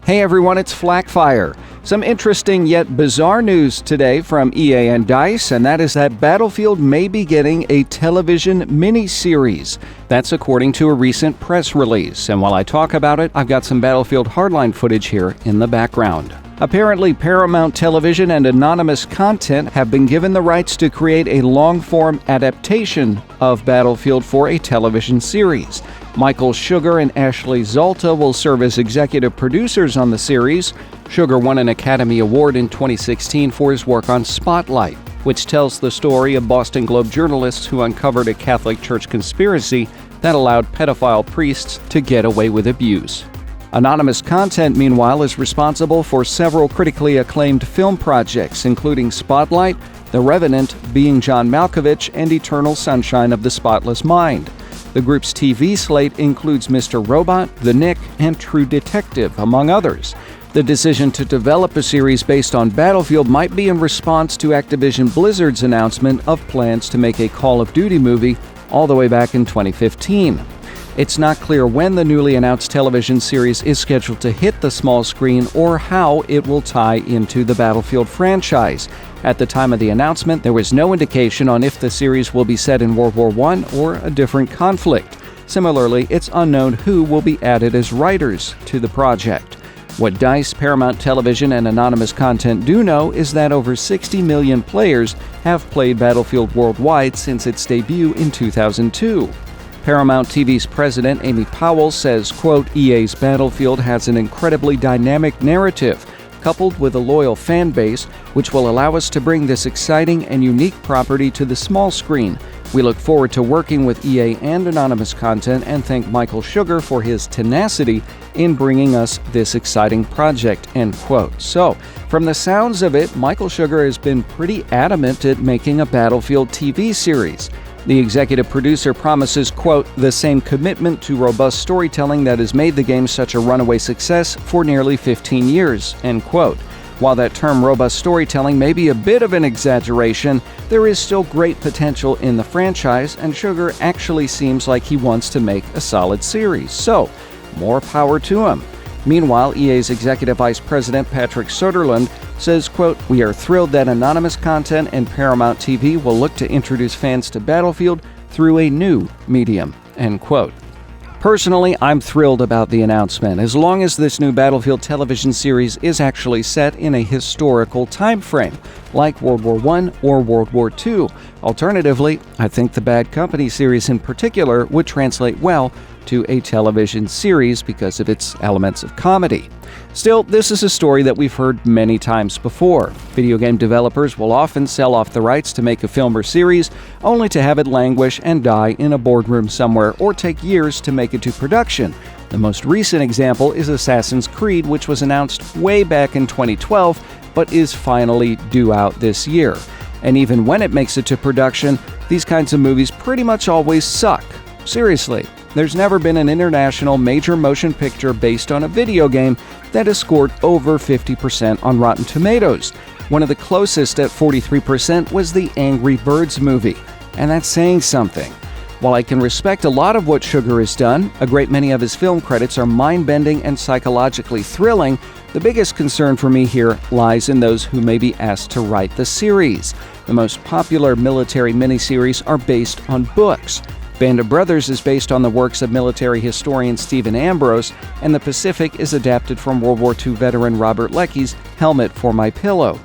Hey everyone, it's Flackfire. Some interesting yet bizarre news today from EA and DICE, and that is that Battlefield may be getting a television miniseries. That's according to a recent press release, and while I talk about it, I've got some Battlefield Hardline footage here in the background. Apparently, Paramount Television and Anonymous Content have been given the rights to create a long-form adaptation of Battlefield for a television series. Michael Sugar and Ashley Zalta will serve as executive producers on the series. Sugar won an Academy Award in 2016 for his work on Spotlight, which tells the story of Boston Globe journalists who uncovered a Catholic Church conspiracy that allowed pedophile priests to get away with abuse. Anonymous Content, meanwhile, is responsible for several critically acclaimed film projects, including Spotlight, The Revenant, Being John Malkovich, and Eternal Sunshine of the Spotless Mind. The group's TV slate includes Mr. Robot, The Nick, and True Detective, among others. The decision to develop a series based on Battlefield might be in response to Activision Blizzard's announcement of plans to make a Call of Duty movie all the way back in 2015. It's not clear when the newly announced television series is scheduled to hit the small screen or how it will tie into the Battlefield franchise. At the time of the announcement, there was no indication on if the series will be set in World War I or a different conflict. Similarly, it's unknown who will be added as writers to the project. What DICE, Paramount Television, and Anonymous Content do know is that over 60 million players have played Battlefield worldwide since its debut in 2002. Paramount TV's president, Amy Powell, says, quote, EA's Battlefield has an incredibly dynamic narrative, coupled with a loyal fan base, which will allow us to bring this exciting and unique property to the small screen. We look forward to working with EA and Anonymous Content and thank Michael Sugar for his tenacity in bringing us this exciting project, end quote. So, from the sounds of it, Michael Sugar has been pretty adamant at making a Battlefield TV series. The executive producer promises, quote, the same commitment to robust storytelling that has made the game such a runaway success for nearly 15 years, end quote. While that term robust storytelling may be a bit of an exaggeration, there is still great potential in the franchise, and Sugar actually seems like he wants to make a solid series. So, more power to him. Meanwhile, EA's Executive Vice President Patrick Soderlund says, quote, we are thrilled that Anonymous Content and Paramount TV will look to introduce fans to Battlefield through a new medium, end quote. Personally, I'm thrilled about the announcement, as long as this new Battlefield television series is actually set in a historical time frame, like World War I or World War II. Alternatively, I think the Bad Company series in particular would translate well to a television series because of its elements of comedy. Still, this is a story that we've heard many times before. Video game developers will often sell off the rights to make a film or series, only to have it languish and die in a boardroom somewhere or take years to make it to production. The most recent example is Assassin's Creed, which was announced way back in 2012, but is finally due out this year. And even when it makes it to production, these kinds of movies pretty much always suck. Seriously. There's never been an international major motion picture based on a video game that has scored over 50% on Rotten Tomatoes. One of the closest at 43% was the Angry Birds movie, and that's saying something. While I can respect a lot of what Sugar has done, a great many of his film credits are mind-bending and psychologically thrilling. The biggest concern for me here lies in those who may be asked to write the series. The most popular military miniseries are based on books. Band of Brothers is based on the works of military historian Stephen Ambrose, and The Pacific is adapted from World War II veteran Robert Leckie's Helmet for My Pillow.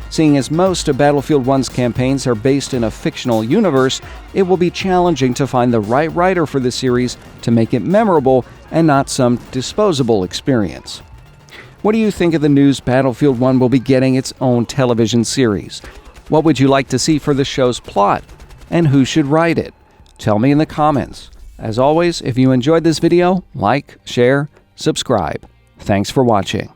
Seeing as most of Battlefield 1's campaigns are based in a fictional universe, it will be challenging to find the right writer for the series to make it memorable and not some disposable experience. What do you think of the news Battlefield 1 will be getting its own television series? What would you like to see for the show's plot? And who should write it? Tell me in the comments. As always, if you enjoyed this video, like, share, subscribe. Thanks for watching.